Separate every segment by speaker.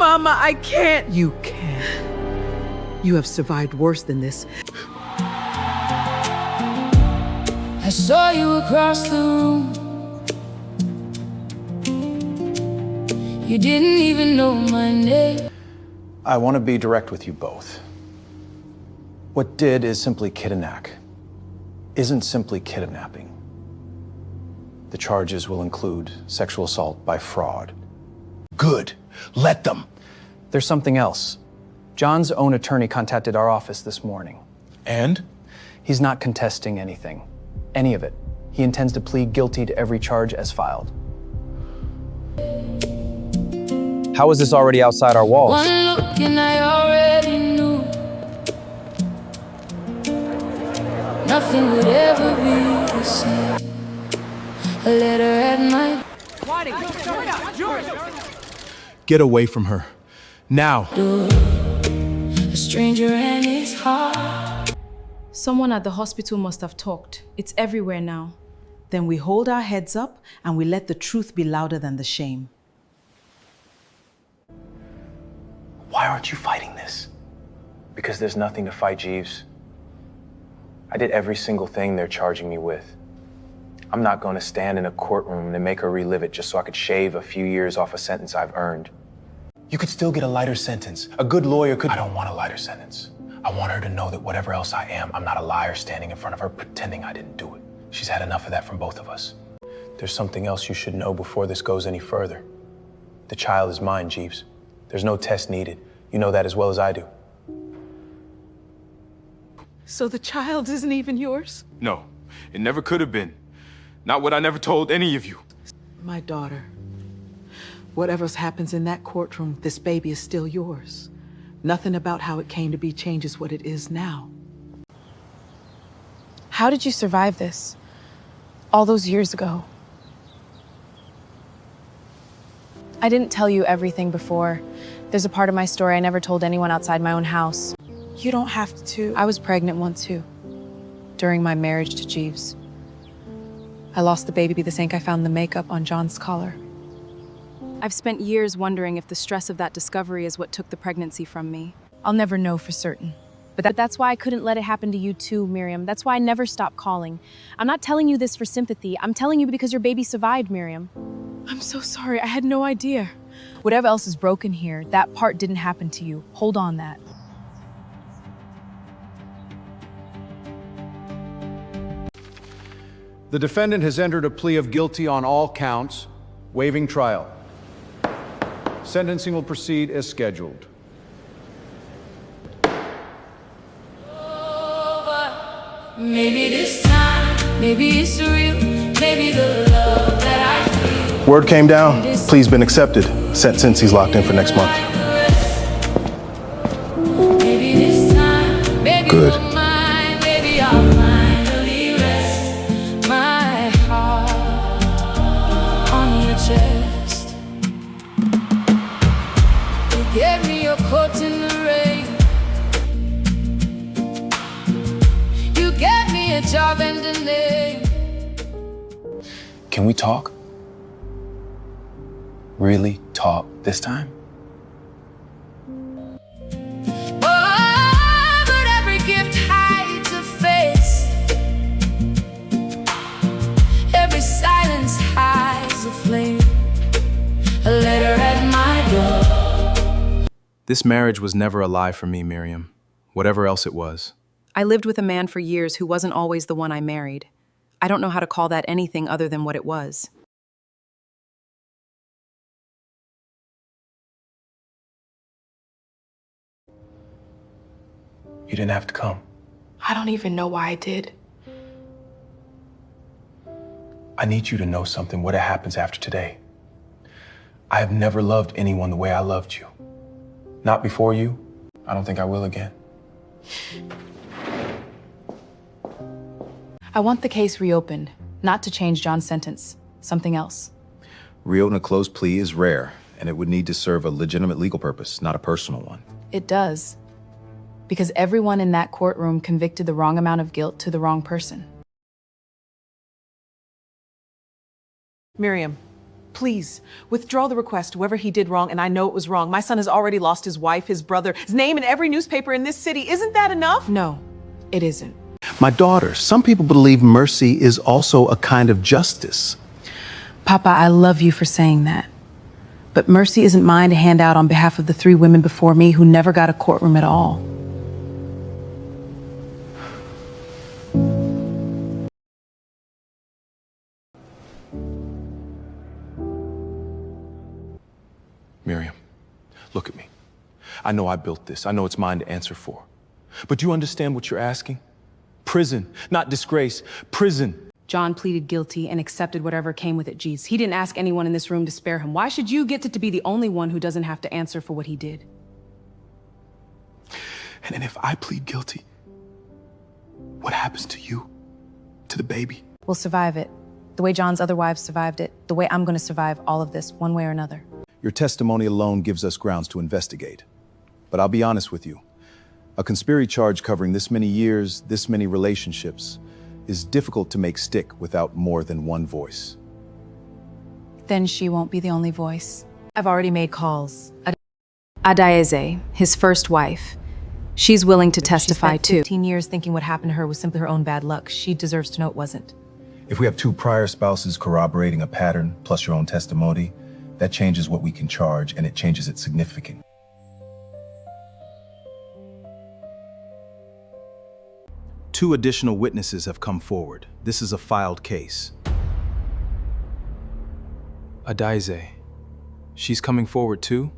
Speaker 1: Mama, I can't. You can. You have survived worse than this.
Speaker 2: I saw you across the room. You didn't even know my name.
Speaker 3: I want to be direct with you both. What did is simply kidnapping. Isn't simply kidnapping. The charges will include sexual assault by fraud.
Speaker 4: Good. Let them.
Speaker 3: There's something else. John's own attorney contacted our office this morning.
Speaker 4: And?
Speaker 3: He's not contesting anything. Any of it. He intends to plead guilty to every charge as filed. How is this already outside our walls?
Speaker 2: One look and I already knew nothing would ever be the same. A letter at night.
Speaker 4: Get away from her. Now.
Speaker 2: A stranger and his heart.
Speaker 5: Someone at the hospital must have talked. It's everywhere now.
Speaker 1: Then we hold our heads up and we let the truth be louder than the shame.
Speaker 3: Why aren't you fighting this? Because there's nothing to fight, Jeeves. I did every single thing they're charging me with. I'm not going to stand in a courtroom and make her relive it just so I could shave a few years off a sentence I've earned.
Speaker 4: You could still get a lighter sentence. A good lawyer could. I don't want a lighter sentence. I want her to know that whatever else I am, I'm not a liar standing in front of her pretending I didn't do it. She's had enough of that from both of us.
Speaker 3: There's something else you should know before this goes any further. The child is mine, Jeeves. There's no test needed. You know that as well as I do.
Speaker 1: So the child isn't even yours?
Speaker 6: No, it never could have been. Not what I never told any of you.
Speaker 1: My daughter. Whatever happens in that courtroom, this baby is still yours. Nothing about how it came to be changes what it is now.
Speaker 5: How did you survive this? All those years ago. I didn't tell you everything before. There's a part of my story I never told anyone outside my own house.
Speaker 7: You don't have to.
Speaker 5: I was pregnant once too, during my marriage to Jeeves. I lost the baby the sink I found the makeup on John's collar. I've spent years wondering if the stress of that discovery is what took the pregnancy from me. I'll never know for certain. But that's why I couldn't let it happen to you too, Miriam. That's why I never stopped calling. I'm not telling you this for sympathy. I'm telling you because your baby survived, Miriam. I'm so sorry. I had no idea. Whatever else is broken here, that part didn't happen to you. Hold on that.
Speaker 8: The defendant has entered a plea of guilty on all counts, waiving trial. Sentencing will proceed as scheduled.
Speaker 2: Maybe this time, maybe it's real, maybe the love that I feel.
Speaker 4: Word came down. Plea's been accepted. Sentence he's locked in for next month.
Speaker 2: Maybe this time, maybe
Speaker 4: Good.
Speaker 2: you're mine, maybe I'll finally rest my heart on your chest. You gave me your coat in the rain. You gave me a job and a name.
Speaker 3: Can we talk? Really talk this time?
Speaker 2: Oh, but every gift hides a face. Every silence hides a flame. A letter at my door.
Speaker 3: This marriage was never a lie for me, Miriam. Whatever else it was.
Speaker 5: I lived with a man for years who wasn't always the one I married. I don't know how to call that anything other than what it was.
Speaker 3: You didn't have to come.
Speaker 7: I don't even know why I did.
Speaker 3: I need you to know something, what happens after today. I have never loved anyone the way I loved you. Not before you. I don't think I will again.
Speaker 5: I want the case reopened, not to change John's sentence. Something else.
Speaker 9: Reopening a closed plea is rare, and it would need to serve a legitimate legal purpose, not a personal one.
Speaker 5: It does. Because everyone in that courtroom convicted the wrong amount of guilt to the wrong person.
Speaker 1: Miriam, Please, withdraw the request, whoever he did wrong, and I know it was wrong. My son has already lost his wife, his brother, his name in every newspaper in this city. Isn't that enough?
Speaker 7: No, it isn't.
Speaker 4: My daughter, some people believe mercy is also a kind of justice.
Speaker 5: Papa, I love you for saying that. But mercy isn't mine to hand out on behalf of the 3 women before me who never got a courtroom at all.
Speaker 4: Miriam, look at me. I know I built this. I know it's mine to answer for. But do you understand what you're asking? Prison, not disgrace. Prison.
Speaker 5: John pleaded guilty and accepted whatever came with it, Jeeves. He didn't ask anyone in this room to spare him. Why should you get to be the only one who doesn't have to answer for what he did?
Speaker 4: And then if I plead guilty, what happens to you? To the baby?
Speaker 5: We'll survive it. The way John's other wives survived it. The way I'm going to survive all of this, one way or another.
Speaker 8: Your testimony alone gives us grounds to investigate. But I'll be honest with you. A conspiracy charge covering this many years, this many relationships, is difficult to make stick without more than one voice.
Speaker 5: Then she won't be the only voice. I've already made calls. Adaeze, his first wife. She's willing to testify too. 15 years thinking what happened to her was simply her own bad luck. She deserves to know it wasn't.
Speaker 9: If we have 2 prior spouses corroborating a pattern, plus your own testimony, that changes what we can charge, and it changes its significance.
Speaker 8: Two additional witnesses have come forward. This is a filed case.
Speaker 3: Adaeze, she's coming forward too?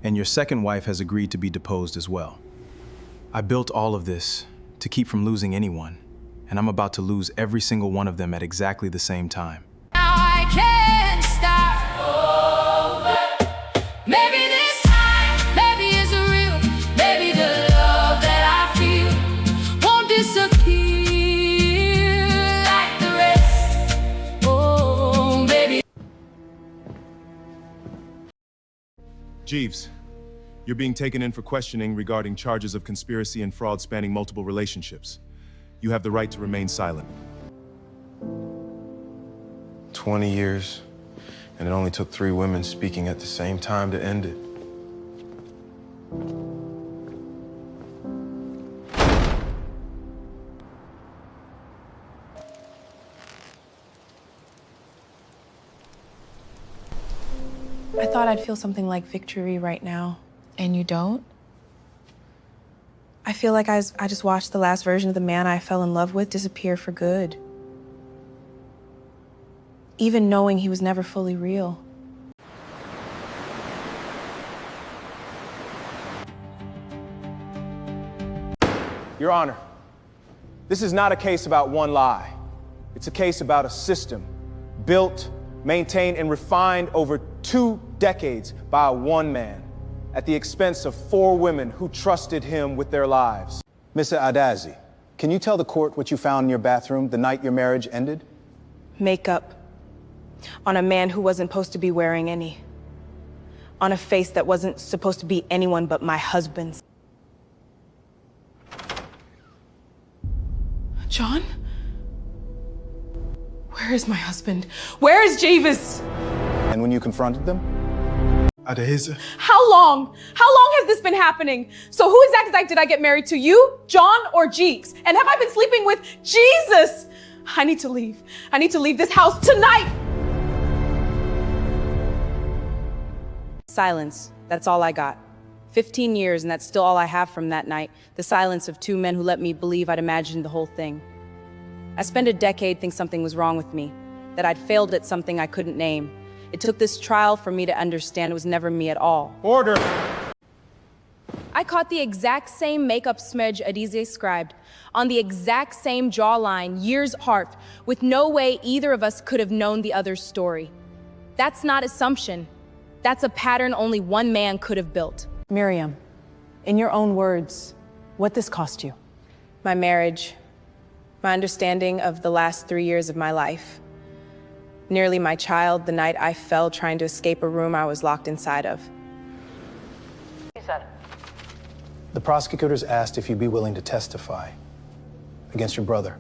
Speaker 8: And your second wife has agreed to be deposed as well.
Speaker 3: I built all of this to keep from losing anyone, and I'm about to lose every single one of them at exactly the same time.
Speaker 2: Now I can't start over. Maybe this time, maybe it's real. Maybe the love that I feel won't disappear like the rest. Oh, baby.
Speaker 6: Jeeves, you're being taken in for questioning regarding charges of conspiracy and fraud spanning multiple relationships. You have the right to remain silent.
Speaker 3: 20 years, and it only took 3 women speaking at the same time to end it.
Speaker 5: I thought I'd feel something like victory right now.
Speaker 7: And you don't?
Speaker 5: I feel like I just watched the last version of the man I fell in love with disappear for good. Even knowing he was never fully real.
Speaker 4: Your Honor, this is not a case about one lie. It's a case about a system built, maintained, and refined over 2 decades by one man at the expense of 4 women who trusted him with their lives.
Speaker 8: Mr. Adaeze, can you tell the court what you found in your bathroom the night your marriage ended?
Speaker 5: Makeup. On a man who wasn't supposed to be wearing any. On a face that wasn't supposed to be anyone but my husband's.
Speaker 7: John? Where is my husband? Where is Jeeves?
Speaker 8: And when you confronted them?
Speaker 3: Adaeze?
Speaker 7: How long? How long has this been happening? So who exactly did I get married to? You, John, or Jeeves? And have I been sleeping with Jesus? I need to leave. I need to leave this house tonight.
Speaker 5: Silence. That's all I got. 15 years, and that's still all I have from that night. The silence of 2 men who let me believe I'd imagined the whole thing. I spent a decade thinking something was wrong with me, that I'd failed at something I couldn't name. It took this trial for me to understand it was never me at all.
Speaker 4: Order!
Speaker 5: I caught the exact same makeup smudge Adaeze scribed, on the exact same jawline, years apart, with no way either of us could have known the other's story. That's not assumption. That's a pattern only one man could have built.
Speaker 1: Miriam, in your own words, what this cost you?
Speaker 5: My marriage, my understanding of the last 3 years of my life. Nearly my child the night I fell trying to escape a room I was locked inside of.
Speaker 4: The prosecutors asked if you'd be willing to testify against your brother.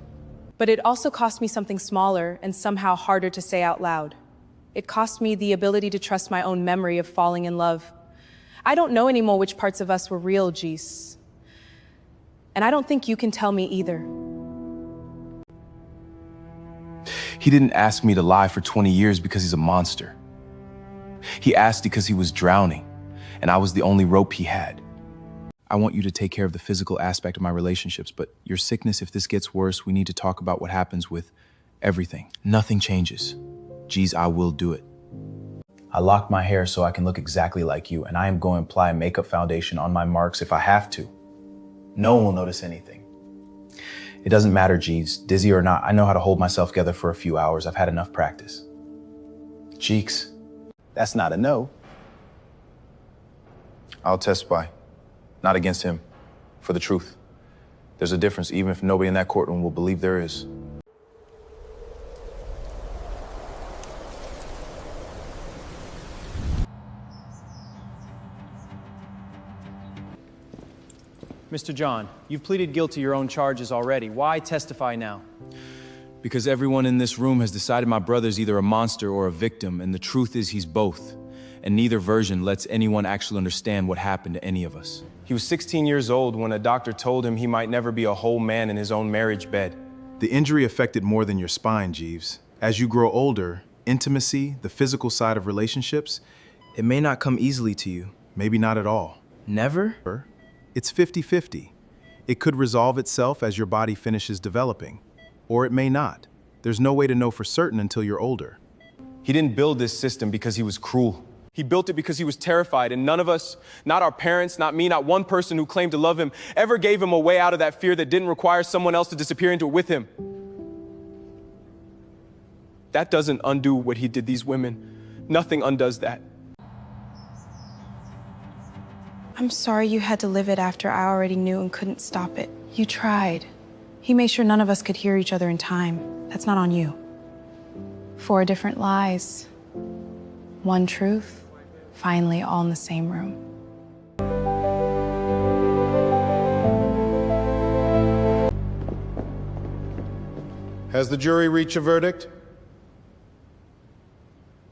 Speaker 5: But it also cost me something smaller and somehow harder to say out loud. It cost me the ability to trust my own memory of falling in love. I don't know anymore which parts of us were real, Jeeves. And I don't think you can tell me either.
Speaker 3: He didn't ask me to lie for 20 years because he's a monster. He asked because he was drowning, and I was the only rope he had. I want you to take care of the physical aspect of my relationships, but your sickness, if this gets worse, we need to talk about what happens with everything. Nothing changes. Geez, I will do it. I locked my hair so I can look exactly like you, and I am going to apply a makeup foundation on my marks if I have to. No one will notice anything. It doesn't matter, Jeeves, dizzy or not, I know how to hold myself together for a few hours. I've had enough practice. Cheeks.
Speaker 8: That's not a no.
Speaker 3: I'll testify. Not against him. For the truth. There's a difference, even if nobody in that courtroom will believe there is.
Speaker 4: Mr. John, you've pleaded guilty to your own charges already. Why testify now?
Speaker 3: Because everyone in this room has decided my brother's either a monster or a victim, and the truth is he's both. And neither version lets anyone actually understand what happened to any of us.
Speaker 4: He was 16 years old when a doctor told him he might never be a whole man in his own marriage bed.
Speaker 6: The injury affected more than your spine, Jeeves. As you grow older, intimacy, the physical side of relationships, it may not come easily to you, maybe not at all.
Speaker 3: Never?
Speaker 6: It's 50-50. It could resolve itself as your body finishes developing, or it may not. There's no way to know for certain until you're older.
Speaker 4: He didn't build this system because he was cruel. He built it because he was terrified, and none of us, not our parents, not me, not one person who claimed to love him, ever gave him a way out of that fear that didn't require someone else to disappear into it with him. That doesn't undo what he did these women. Nothing undoes that.
Speaker 5: I'm sorry you had to live it after I already knew and couldn't stop it. You tried. He made sure none of us could hear each other in time. That's not on you. 4 different lies. 1 truth. Finally, all in the same room.
Speaker 10: Has the jury reached a verdict?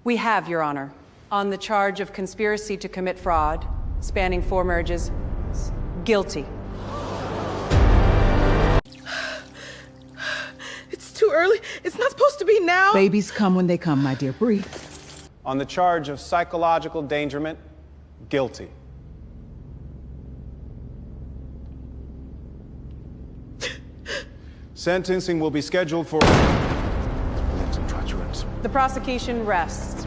Speaker 11: We have, Your Honor, on the charge of conspiracy to commit fraud, spanning 4 marriages, guilty.
Speaker 1: It's too early. It's not supposed to be now. Babies come when they come, my dear. Breathe.
Speaker 4: On the charge of psychological endangerment, guilty.
Speaker 10: Sentencing will be scheduled for...
Speaker 11: The prosecution rests.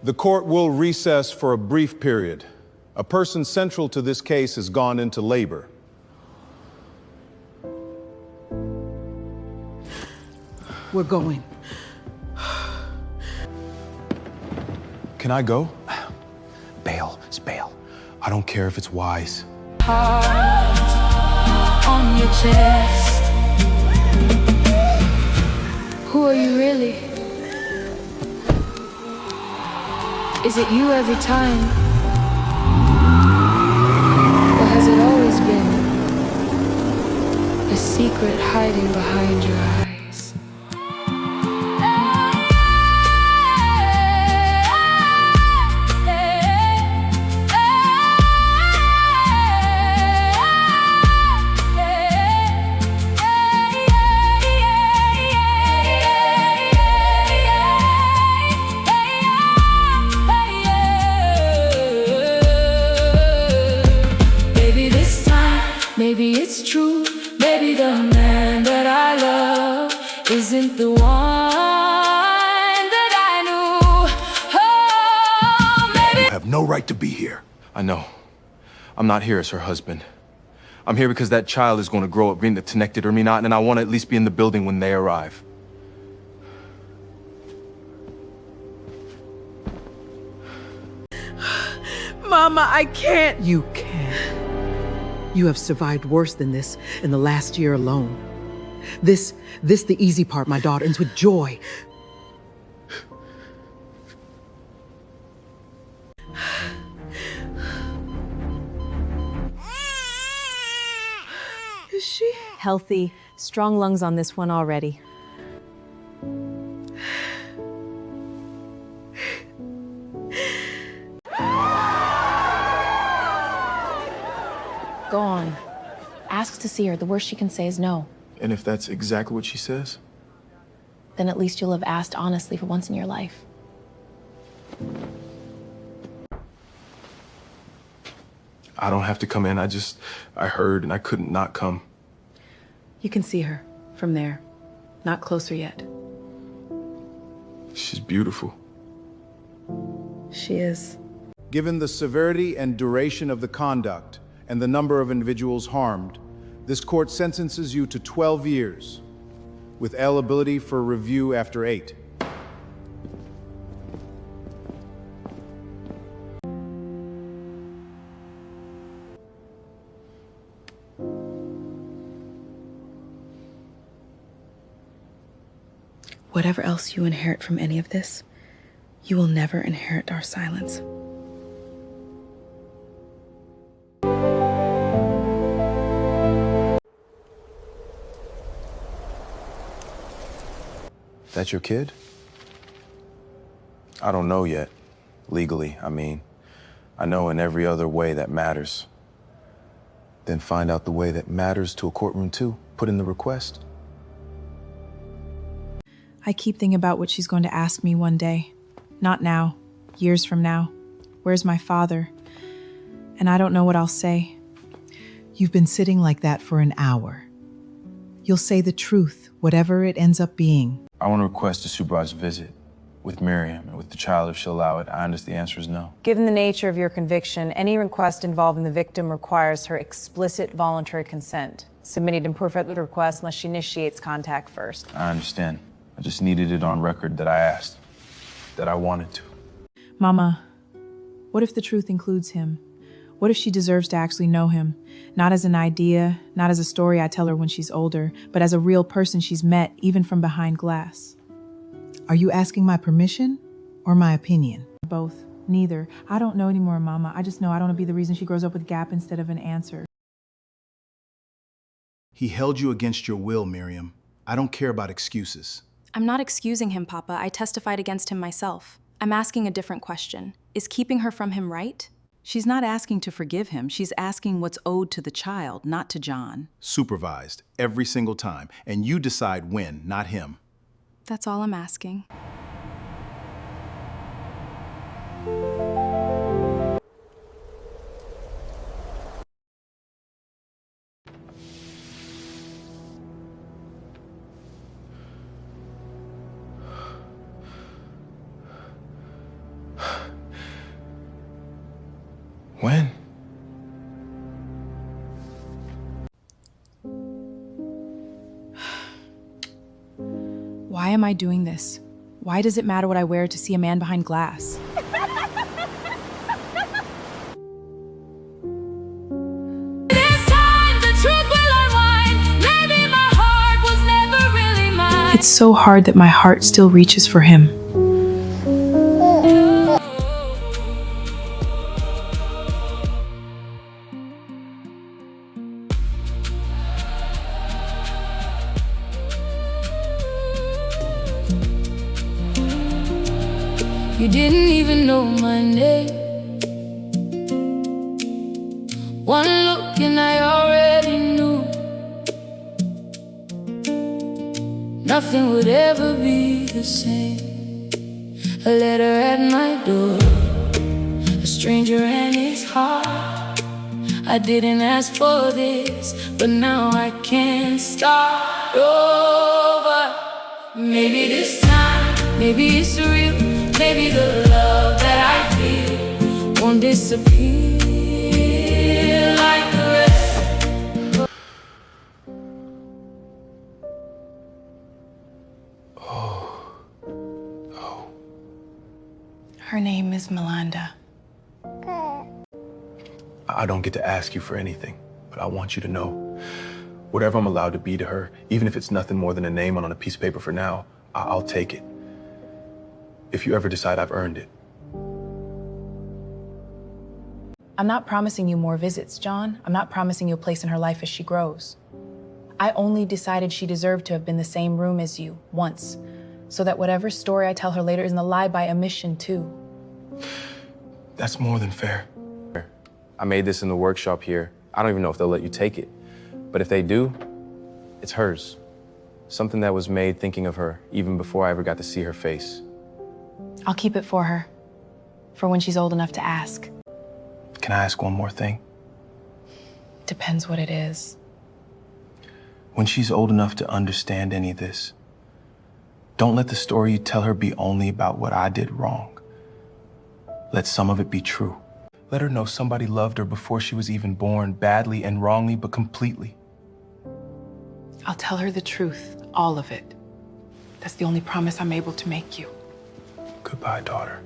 Speaker 10: The court will recess for a brief period. A person central to this case has gone into labor.
Speaker 1: We're going.
Speaker 3: Can I go? Bail. It's bail. I don't care if it's wise.
Speaker 2: On your chest. Who are you really? Is it you every time? Or has it always been a secret hiding behind your eyes? Maybe it's true, maybe the man that I love isn't the one that I knew. Oh, maybe
Speaker 6: You have no right to be here.
Speaker 3: I know. I'm not here as her husband. I'm here because that child is going to grow up being connected or me not, and I want to at least be in the building when they arrive.
Speaker 1: Mama, I can't. You can. You have survived worse than this in the last year alone. This the easy part, my daughter, ends with joy. Is she?
Speaker 5: Healthy, strong lungs on this one already.
Speaker 12: Go on. Ask to see her. The worst she can say is no.
Speaker 6: And if that's exactly what she says?
Speaker 12: Then at least you'll have asked honestly for once in your life.
Speaker 6: I don't have to come in. I heard and I couldn't not come.
Speaker 5: You can see her from there. Not closer yet.
Speaker 6: She's beautiful.
Speaker 5: She is.
Speaker 10: Given the severity and duration of the conduct and the number of individuals harmed, this court sentences you to 12 years, with eligibility for review after 8.
Speaker 5: Whatever else you inherit from any of this, you will never inherit our silence.
Speaker 3: That your kid? I don't know yet. Legally, I mean. I know in every other way that matters. Then find out the way that matters to a courtroom too. Put in the request.
Speaker 5: I keep thinking about what she's going to ask me one day. Not now, years from now. Where's my father? And I don't know what I'll say.
Speaker 1: You've been sitting like that for an hour. You'll say the truth, whatever it ends up being.
Speaker 3: I want to request a supervised visit with Miriam and with the child if she'll allow it. I understand the answer is no.
Speaker 11: Given the nature of your conviction, any request involving the victim requires her explicit voluntary consent. Submitting and proof of the request unless she initiates contact first.
Speaker 3: I understand. I just needed it on record that I asked, that I wanted to.
Speaker 5: Mama, what if the truth includes him? What if she deserves to actually know him? Not as an idea, not as a story I tell her when she's older, but as a real person she's met, even from behind glass.
Speaker 1: Are you asking my permission or my opinion?
Speaker 5: Both. Neither. I don't know anymore, Mama. I just know I don't want to be the reason she grows up with gap instead of an answer.
Speaker 6: He held you against your will, Miriam. I don't care about excuses.
Speaker 13: I'm not excusing him, Papa. I testified against him myself. I'm asking a different question. Is keeping her from him right?
Speaker 14: She's not asking to forgive him. She's asking what's owed to the child, not to John.
Speaker 6: Supervised, every single time. And you decide when, not him.
Speaker 13: That's all I'm asking.
Speaker 3: When?
Speaker 5: Why am I doing this? Why does it matter what I wear to see a man behind glass? It's so hard that my heart still reaches for him.
Speaker 2: You didn't even know my name. One look and I already knew nothing would ever be the same. A letter at my door, a stranger and his heart. I didn't ask for this, but now I can't start over. Maybe this time, maybe it's real. Maybe the love that I feel won't disappear like the rest.
Speaker 5: Her name is Melinda.
Speaker 3: I don't get to ask you for anything, but I want you to know, whatever I'm allowed to be to her, even if it's nothing more than a name on a piece of paper for now, I'll take it. If you ever decide I've earned it.
Speaker 5: I'm not promising you more visits, John. I'm not promising you a place in her life as she grows. I only decided she deserved to have been the same room as you, once, so that whatever story I tell her later isn't a lie by omission, too.
Speaker 3: That's more than fair. I made this in the workshop here, I don't even know if they'll let you take it. But if they do, it's hers. Something that was made thinking of her, even before I ever got to see her face.
Speaker 12: I'll keep it for her, for when she's old enough to ask.
Speaker 3: Can I ask one more thing?
Speaker 12: Depends what it is.
Speaker 3: When she's old enough to understand any of this, don't let the story you tell her be only about what I did wrong. Let some of it be true. Let her know somebody loved her before she was even born, badly and wrongly, but completely.
Speaker 12: I'll tell her the truth, all of it. That's the only promise I'm able to make you.
Speaker 3: Goodbye, daughter.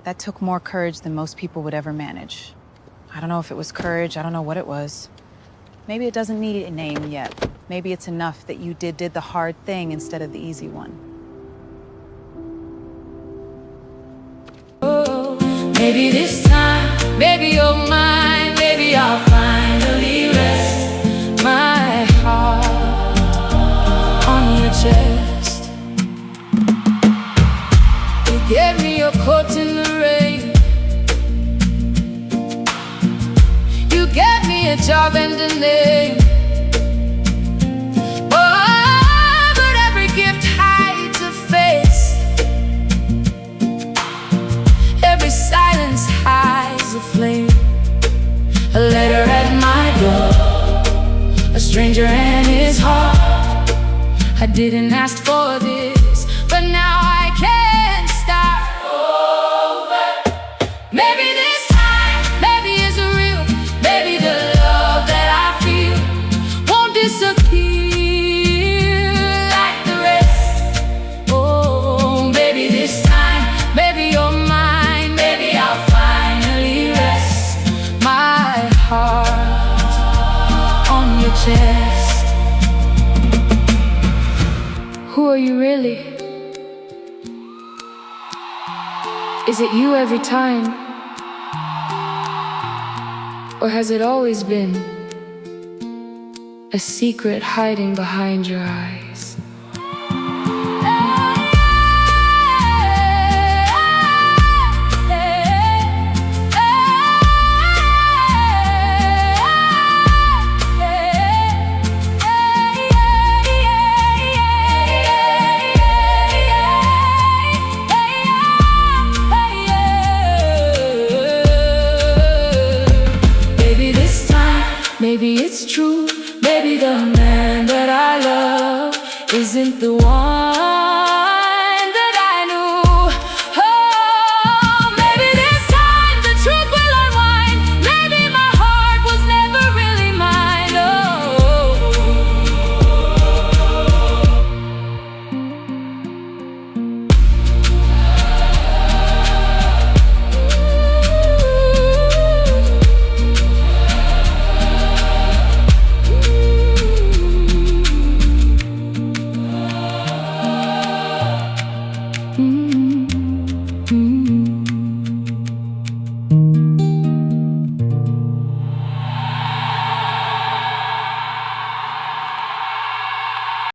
Speaker 11: That took more courage than most people would ever manage. I don't know if it was courage, I don't know what it was. Maybe it doesn't need a name yet. Maybe it's enough that you did the hard thing instead of the easy one.
Speaker 2: Maybe this time, maybe you're mine, maybe I'll finally rest my heart on your chest. You gave me your coat in the rain. You gave me a job and a name. Oh, but every gift hides a face. Every silence hides a flame. A letter at my door, a stranger and his heart. I didn't ask for this, but now I can't start over. Maybe this time, maybe it's real. Maybe the love that I feel won't disappear like the rest. Oh, maybe this time, maybe you're mine. Maybe I'll finally rest my heart on your chest. Who are you really? Is it you every time? Or has it always been a secret hiding behind your eyes? Maybe it's true, maybe the man that I love isn't the one.